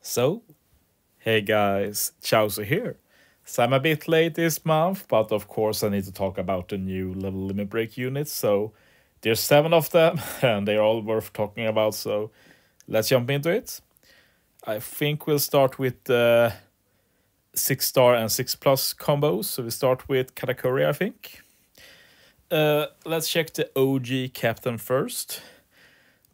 So, hey guys, Chauzu here. So I'm a bit late this month, but of course I need to talk about the new level limit break units. So there's 7 of them, and they're all worth talking about. So let's jump into it. I think we'll start with the 6-star and 6 plus combos. So we start with Katakuri, I think. Let's check the OG captain first.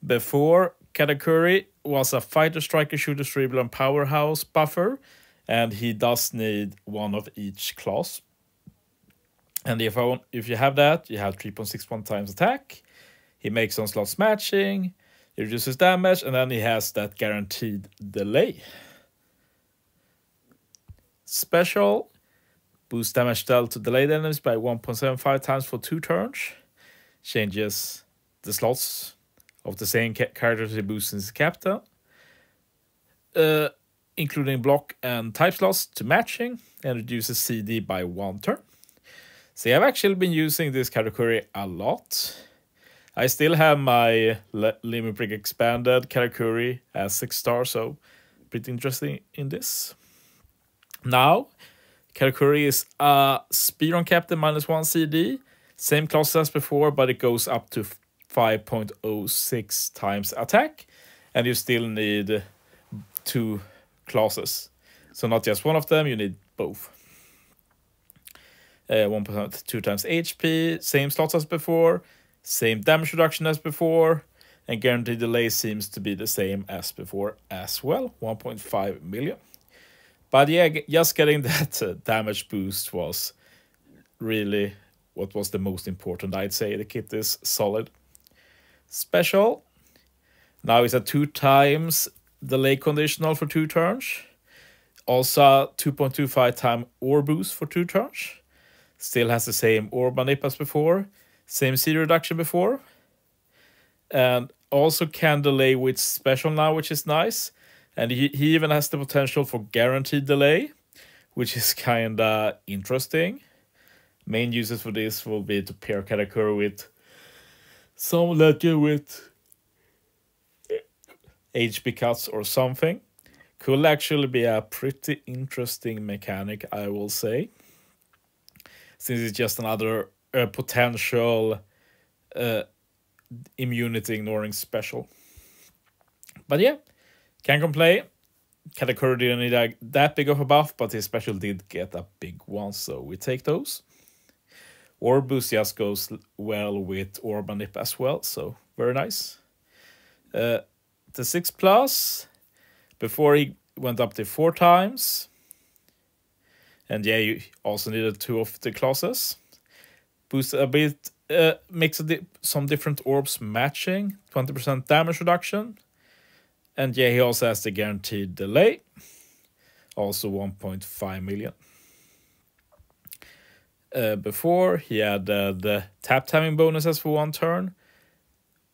Before, Katakuri was a fighter, striker, shooter, dribbler, and powerhouse buffer, and he does need one of each class. And if you have that, you have 3.61 times attack. He makes some slots matching, he reduces damage, and then he has that guaranteed delay. Special, boost damage dealt to delayed enemies by 1.75 times for 2 turns. Changes the slots of the same characters he boosts in his captain, including block and type slots to matching, and reduces CD by 1 turn. So I've actually been using this Katakuri a lot. I still have my Limit Break expanded Katakuri as 6-star, so pretty interesting in this. Now, Katakuri is a speedrun captain -1 CD, same class as before, but it goes up to 5.06 times attack, and you still need 2 classes. So not just one of them, you need both. 1.2 times HP, same slots as before, same damage reduction as before, and guaranteed delay seems to be the same as before as well, 1.5 million. But yeah, just getting that damage boost was really what was the most important, I'd say. The kit is solid. Special. Now it's a 2 times delay conditional for 2 turns. Also 2.25 time ore boost for 2 turns. Still has the same ore manip as before. Same CD reduction before. And also can delay with special now, which is nice. And he even has the potential for guaranteed delay, which is kinda interesting. Main uses for this will be to pair Katakuri with some ledger with HP cuts or something. Could actually be a pretty interesting mechanic, I will say. Since it's just another potential immunity ignoring special. But yeah, can't complain. Katakuri didn't need that big of a buff, but his special did get a big one, so we take those. Orb boost just goes well with Orb and Nip as well, so very nice. The 6 plus, before he went up to 4 times. And yeah, you also needed 2 of the classes. Boost a bit, makes some different orbs matching, 20% damage reduction. And yeah, he also has the guaranteed delay, also 1.5 million. Before, he had the tap timing bonuses for 1 turn.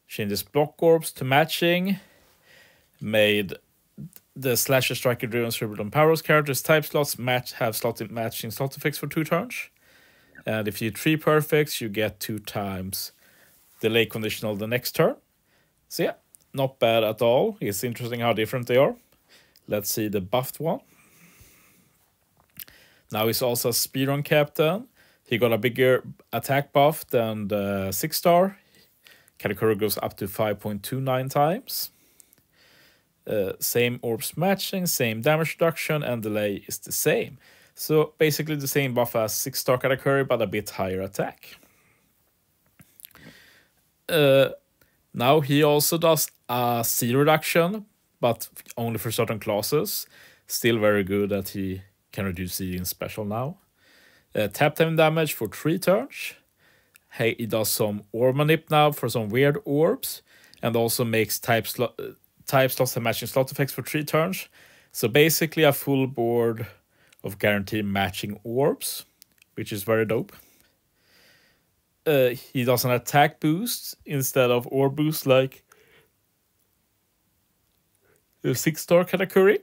Changes block orbs to matching. Made the slasher, striker, driven, dribbler, and powers characters type slots have matching slot effects for 2 turns. And if you 3 perfects, you get 2 times delay conditional the next turn. So yeah, not bad at all. It's interesting how different they are. Let's see the buffed one. Now he's also a speedrun captain. He got a bigger attack buff than the 6-star. Katakuri goes up to 5.29 times. Same orbs matching, same damage reduction, and delay is the same. So basically the same buff as 6-star Katakuri, but a bit higher attack. Now he also does a C reduction, but only for certain classes. Still very good that he can reduce C in special now. Tap time damage for 3 turns. Hey, he does some orb manip now for some weird orbs, and also makes type slots and matching slot effects for 3 turns. So basically a full board of guaranteed matching orbs, which is very dope. He does an attack boost instead of orb boost like the 6-star Katakuri.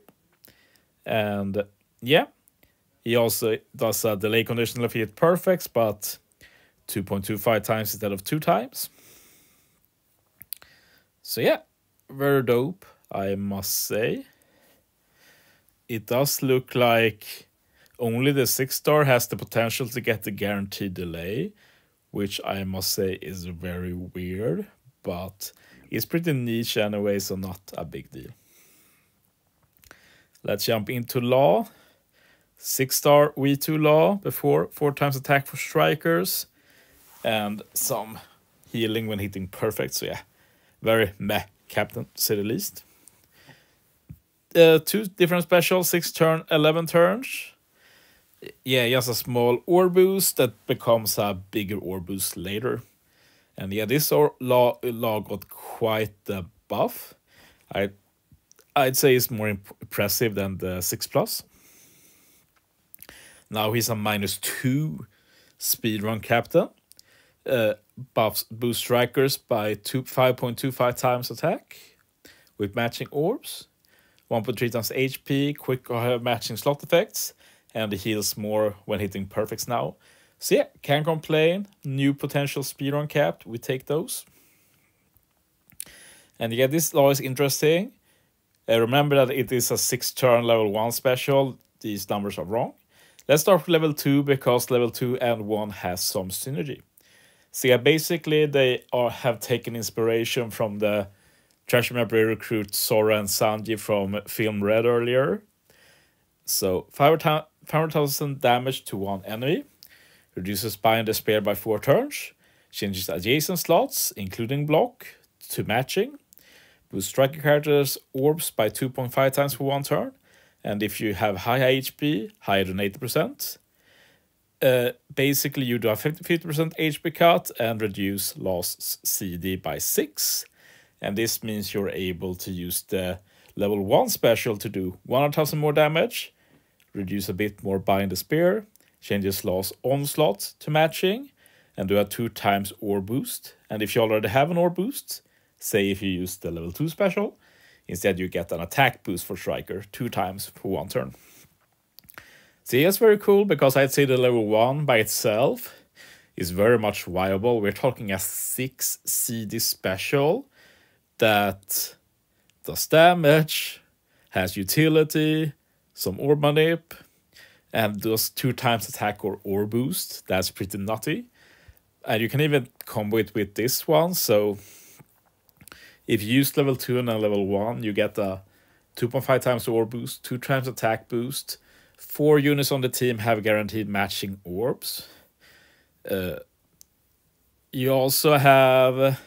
And yeah, he also does a delay conditional if he hit perfects, but 2.25 times instead of 2 times. So yeah, very dope, I must say. it does look like only the 6-star has the potential to get the guaranteed delay, which I must say is very weird, but it's pretty niche anyway, so not a big deal. Let's jump into Law. 6-star V2 Law before 4 times attack for strikers, and some healing when hitting perfect. So yeah, very meh captain to say the least. 2 different specials, 6 turn, 11 turns. Yeah, just a small ore boost that becomes a bigger ore boost later. And yeah, this law got quite the buff. I'd say it's more impressive than the 6+. Now he's a -2 speedrun captain. Buffs boost strikers by 5.25 times attack with matching orbs. 1.3 times HP, quick matching slot effects, and it heals more when hitting perfects now. So yeah, can't complain. New potential speedrun cap, we take those. And yeah, this law is interesting. Remember that it is a 6-turn level 1 special. These numbers are wrong. Let's start with level 2 because level 2 and 1 has some synergy. So yeah, basically they have taken inspiration from the Treasure Map recruit Sora and Sanji from Film Red earlier. So 500,000 damage to one enemy, reduces bind despair by 4 turns, changes adjacent slots, including block, to matching, boosts striker characters' orbs by 2.5 times for 1 turn, and if you have high HP, higher than 80%, basically you do a 50% HP cut and reduce loss CD by 6. And this means you're able to use the level 1 special to do 100,000 more damage, reduce a bit more bind the spear, changes loss onslaught to matching, and do a 2 times ore boost. And if you already have an ore boost, say if you use the level 2 special, instead you get an attack boost for striker 2 times for 1 turn. So yeah, it's very cool because I'd say the level 1 by itself is very much viable. We're talking a 6 CD special that does damage, has utility, some orb manip, and does 2 times attack or ore boost. That's pretty nutty. And you can even combo it with this one. So if you use level 2 and then level 1, you get a 2.5 times ore boost, 2 times attack boost. 4 units on the team have guaranteed matching orbs. You also have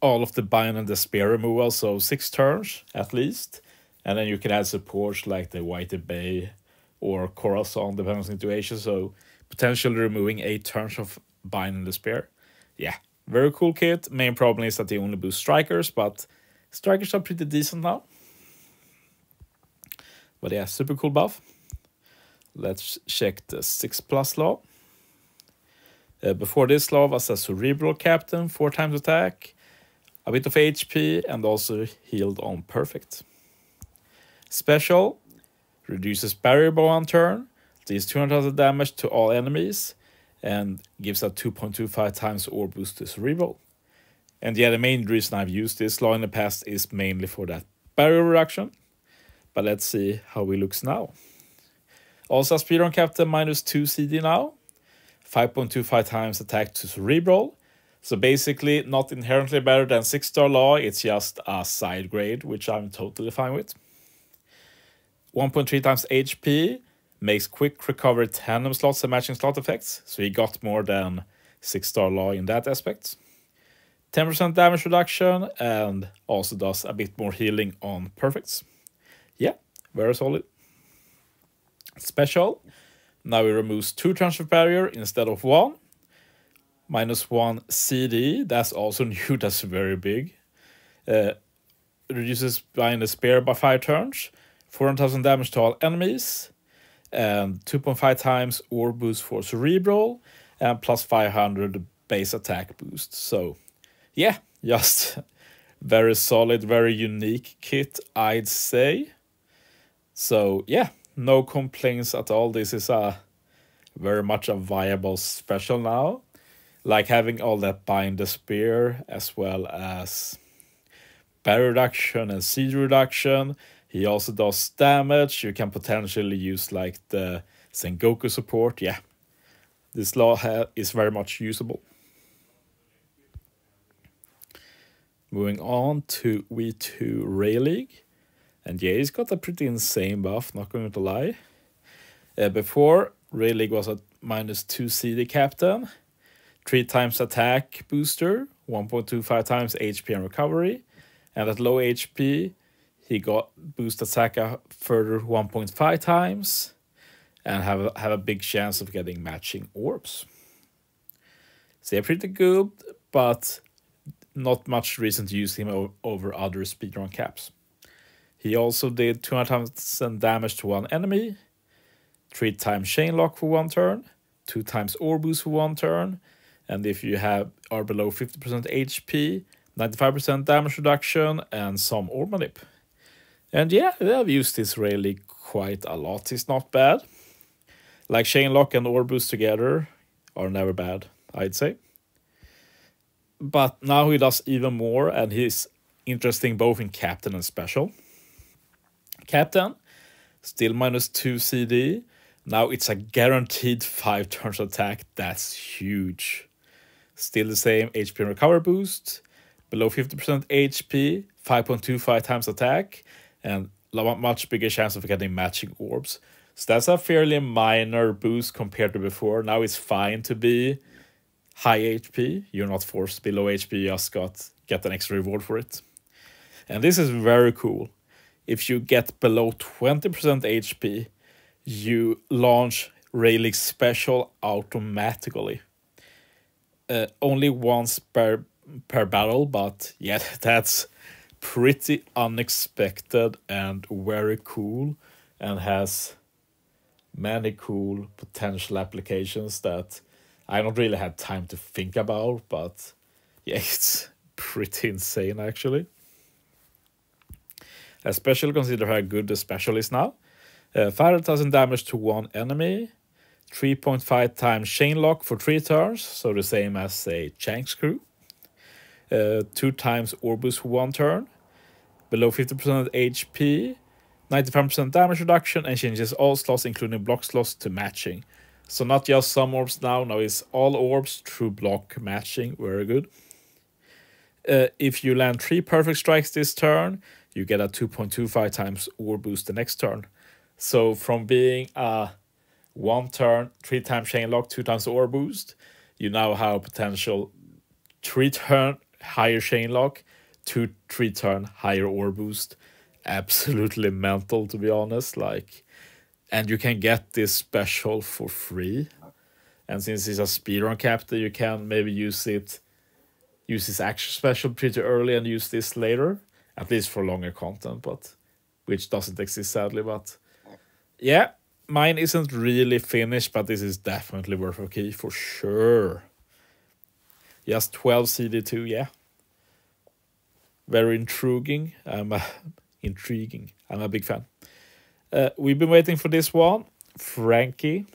all of the bind and the spear removal, so 6 turns at least. And then you can add supports like the White Bay or Corazon, depending on the situation. So potentially removing 8 turns of bind and the spear. Yeah, very cool kit. Main problem is that they only boost strikers, but strikers are pretty decent now. But yeah, super cool buff. Let's check the 6+ law. Before this law was a cerebral captain, 4 times attack, a bit of HP, and also healed on perfect. Special, reduces barrier by 1 turn, deals 200,000 damage to all enemies, and gives a 2.25 times ore boost to cerebral. And yeah, the main reason I've used this law in the past is mainly for that barrier reduction. But let's see how he looks now. Also, speedrun captain -2 CD now. 5.25 times attack to cerebral. So basically, not inherently better than 6-star law. It's just a side grade, which I'm totally fine with. 1.3 times HP. Makes quick recovery tandem slots and matching slot effects. So he got more than 6-star law in that aspect. 10% damage reduction. And also does a bit more healing on perfects. Yeah, very solid. Special. Now it removes 2 transfer barrier instead of 1. -1 CD. That's also new. That's very big. Reduces bind the spear by 5 turns. 400,000 damage to all enemies. And 2.5 times ore boost for cerebral. And plus 500 base attack boost. So yeah, just very solid, very unique kit, I'd say. So yeah, no complaints at all. This is a very much a viable special now. Like having all that bind the spear as well as barrier reduction and siege reduction. He also does damage. You can potentially use like the Sengoku support. Yeah, this law is very much usable. Moving on to V2 Rayleigh. And yeah, he's got a pretty insane buff, not going to lie. Before, Rayleigh was a -2 CD captain, 3 times attack booster, 1.25 times HP and recovery. And at low HP, he got boost attack a further 1.5 times and have a big chance of getting matching orbs. So yeah, pretty good, but not much reason to use him over other speedrun caps. He also did 200,000 damage to one enemy, 3 times chain lock for 1 turn, 2 times orb boost for 1 turn, and if you are below 50% HP, 95% damage reduction, and some orb manip. And yeah, I've used this Rayleigh quite a lot. It's not bad. Like chain lock and orb boost together are never bad, I'd say. But now he does even more, and he's interesting both in captain and special. Captain, still -2 CD. Now it's a guaranteed 5 turns attack. That's huge. Still the same HP and recover boost. Below 50% HP, 5.25 times attack. And much bigger chance of getting matching orbs. So that's a fairly minor boost compared to before. Now it's fine to be high HP. You're not forced below HP, you just get an extra reward for it. And this is very cool. If you get below 20% HP, you launch Rayleigh's special automatically. Only once per battle, but yeah, that's pretty unexpected and very cool, and has many cool potential applications that I don't really have time to think about, but yeah, it's pretty insane actually. Especially consider how good the special is now. 500,000 damage to one enemy, 3.5 times chain lock for 3 turns, so the same as a Chank's crew. 2 times orb boost for 1 turn, below 50% HP, 95% damage reduction, and changes all slots including block slots to matching. So not just some orbs now it's all orbs through block matching, very good. If you land 3 perfect strikes this turn, you get a 2.25 times orb boost the next turn. So from being a 1 turn, 3 times chain lock, 2 times orb boost, you now have a potential 3 turn higher chain lock, 3 turn higher orb boost. Absolutely mental, to be honest. And you can get this special for free. And since it's a speedrun captain, you can maybe use this actual special pretty early and use this later. At least for longer content, but which doesn't exist sadly. But yeah, mine isn't really finished, but this is definitely worth a key for sure. Just 12 CD2, yeah. Very intriguing. I'm a big fan. We've been waiting for this one, Franky.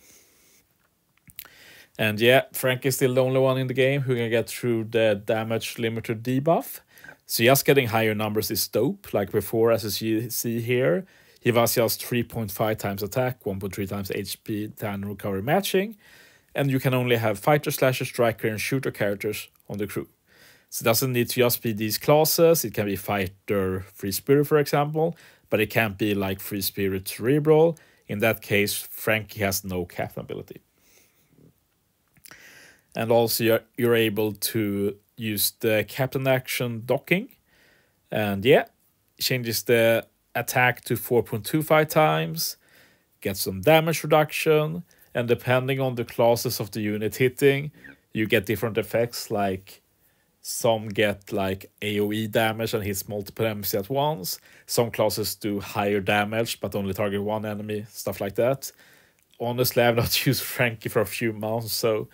And yeah, Franky is still the only one in the game who can get through the damage limiter debuff. So just getting higher numbers is dope. Like before, as you see here, he was just 3.5 times attack, 1.3 times HP, and recovery matching. And you can only have fighter, slasher, striker, and shooter characters on the crew. So it doesn't need to just be these classes. It can be fighter, free spirit, for example. But it can't be like free spirit, cerebral. In that case, Franky has no captain ability. And also you're able to use the captain action docking. And yeah, changes the attack to 4.25 times. Get some damage reduction. And depending on the classes of the unit hitting, you get different effects. Like some get like AoE damage and hits multiple enemies at once. Some classes do higher damage but only target one enemy. Stuff like that. Honestly, I've not used Franky for a few months, so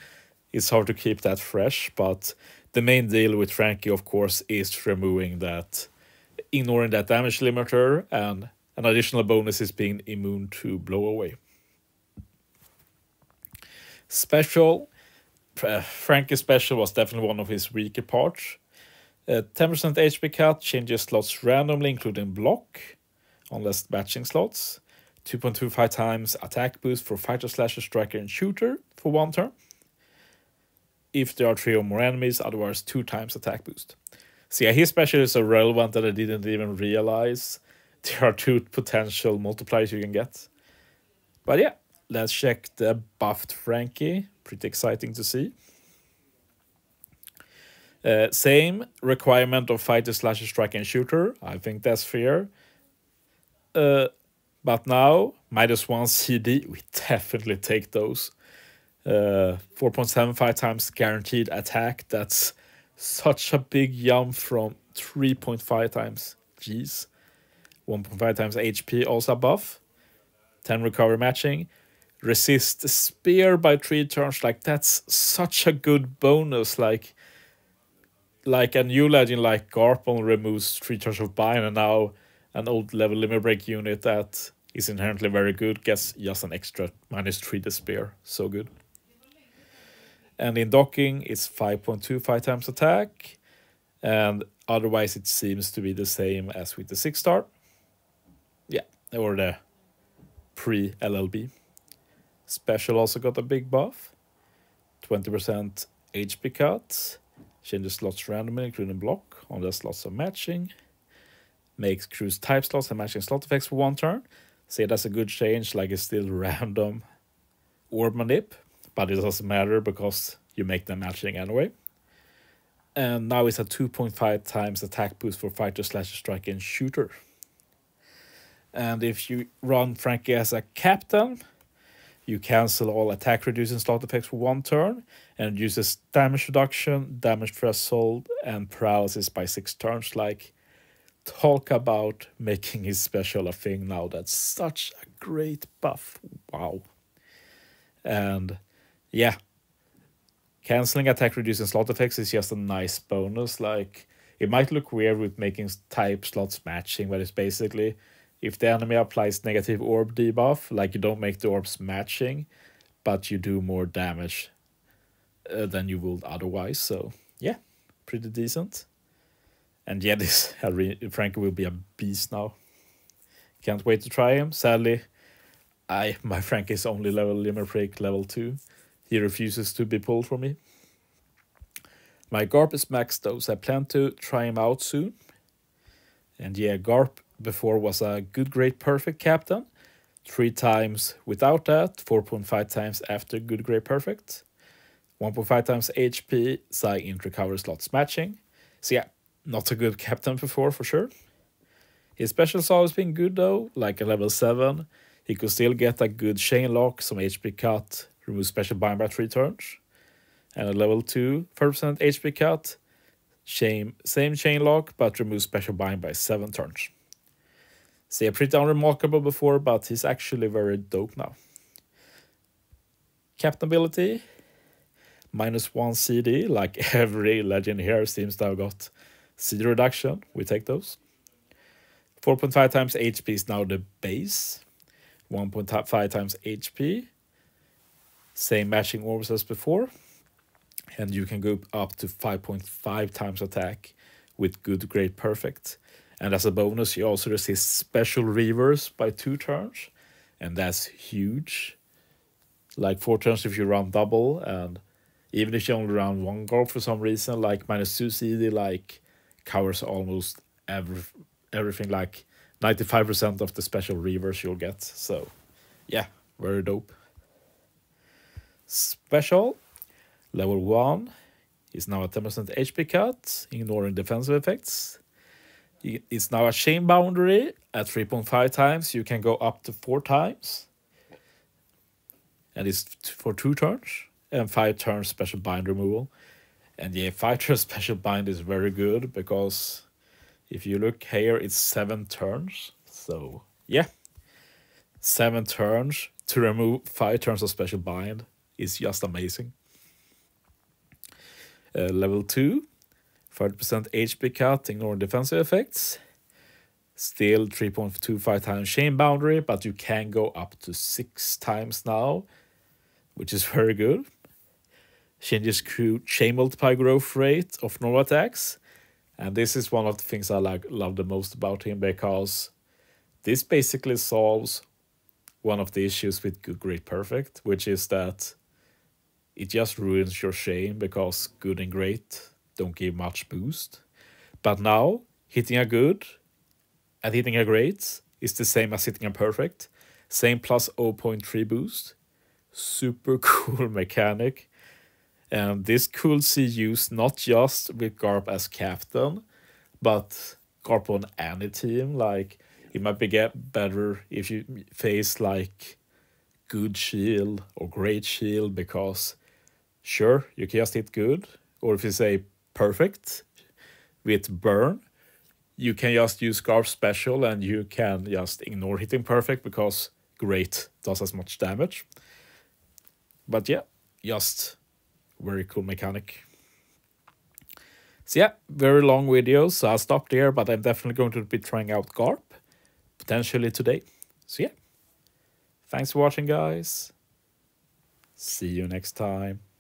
it's hard to keep that fresh, but the main deal with Franky, of course, is ignoring that damage limiter, and an additional bonus is being immune to blow away. Special. Franky's special was definitely one of his weaker parts. 10% HP cut, changes slots randomly, including block. on less matching slots. 2.25 times attack boost for fighter, slasher, striker, and shooter for 1 turn. If there are 3 or more enemies, otherwise 2 times attack boost. So yeah, his special is so relevant that I didn't even realize there are 2 potential multipliers you can get. But yeah, let's check the buffed Franky. Pretty exciting to see. Same requirement of fighter, slasher, striker, and shooter. I think that's fair. But now, -1 CD, we definitely take those. 4.75 times guaranteed attack. That's such a big jump from 3.5 times. Jeez. 1.5 times HP also buff. 10 recovery matching. Resist spear by 3 turns. Like, that's such a good bonus. Like a new legend like Garp only removes 3 turns of bind, and now an old level limit break unit that is inherently very good gets just an extra -3 to spear. So good. And in docking, it's 5.25 times attack. And otherwise, it seems to be the same as with the 6-star. Yeah, or the pre-LLB. Special also got a big buff. 20% HP cut. Changes slots randomly, including block, on the slots of matching. Makes cruise type slots and matching slot effects for 1 turn. So that's a good change, like it's still random orb manip, but it doesn't matter because you make them matching anyway. And now it's a 2.5 times attack boost for fighter, slasher, striker, and shooter. And if you run Franky as a captain, you cancel all attack reducing slot effects for 1 turn, and uses damage reduction, damage threshold, and paralysis by 6 turns. Like, talk about making his special a thing now. That's such a great buff. Wow. And yeah, canceling attack reducing slot effects is just a nice bonus. Like, it might look weird with making type slots matching, but it's basically, if the enemy applies negative orb debuff, like, you don't make the orbs matching, but you do more damage than you would otherwise. So yeah, pretty decent. And yeah, this Franky will be a beast now. Can't wait to try him. Sadly, my Franky is only limit break level 2. He refuses to be pulled from me. My Garp is maxed though, so I plan to try him out soon. And yeah, Garp before was a good, great, perfect captain. 3 times without that, 4.5 times after good, great, perfect. 1.5 times HP, Psy int recovery slots matching. So yeah, not a good captain before for sure. His special's always been good though, like a level 7. He could still get a good chain lock, some HP cut, remove special bind by 3 turns. And a level 2, 30% HP cut, same chain lock, but remove special bind by 7 turns. So yeah, pretty unremarkable before, but he's actually very dope now. Captain ability, -1 CD, like every legend here seems to have got CD reduction. We take those. 4.5 times HP is now the base. 1.5 times HP. Same matching orbs as before. And you can go up to 5.5 times attack with good, great, perfect. And as a bonus, you also resist special reverse by 2 turns. And that's huge. Like 4 turns if you run double. And even if you only run 1 Garp for some reason, like -2 CD, like, covers almost everything. Like 95% of the special reverse you'll get. So yeah, very dope. Special. Level 1 is now a 10% HP cut, ignoring defensive effects. It's now a chain boundary at 3.5 times. You can go up to 4 times. And it's for 2 turns. And 5 turns special bind removal. And yeah, 5 turns special bind is very good, because if you look here, it's 7 turns. So yeah, 7 turns to remove 5 turns of special bind is just amazing. Level 2, 30% HP cut, ignoring defensive effects. Still 3.25 times chain boundary, but you can go up to 6 times now, which is very good. Changes chain multiply growth rate of normal attacks. And this is one of the things I love the most about him, because this basically solves one of the issues with good, great, perfect, which is that it just ruins your chain because good and great don't give much boost. But now, hitting a good and hitting a great is the same as hitting a perfect. Same plus 0.3 boost. Super cool mechanic. And this could see used not just with Garp as captain, but Garp on any team. Like, it might be better if you face like good shield or great shield, because sure, you can just hit good. Or if you say perfect with burn, you can just use Garp special and you can just ignore hitting perfect because great does as much damage. But yeah, just very cool mechanic. So yeah, very long video, so I'll stop there, but I'm definitely going to be trying out Garp, potentially today. So yeah, thanks for watching, guys. See you next time.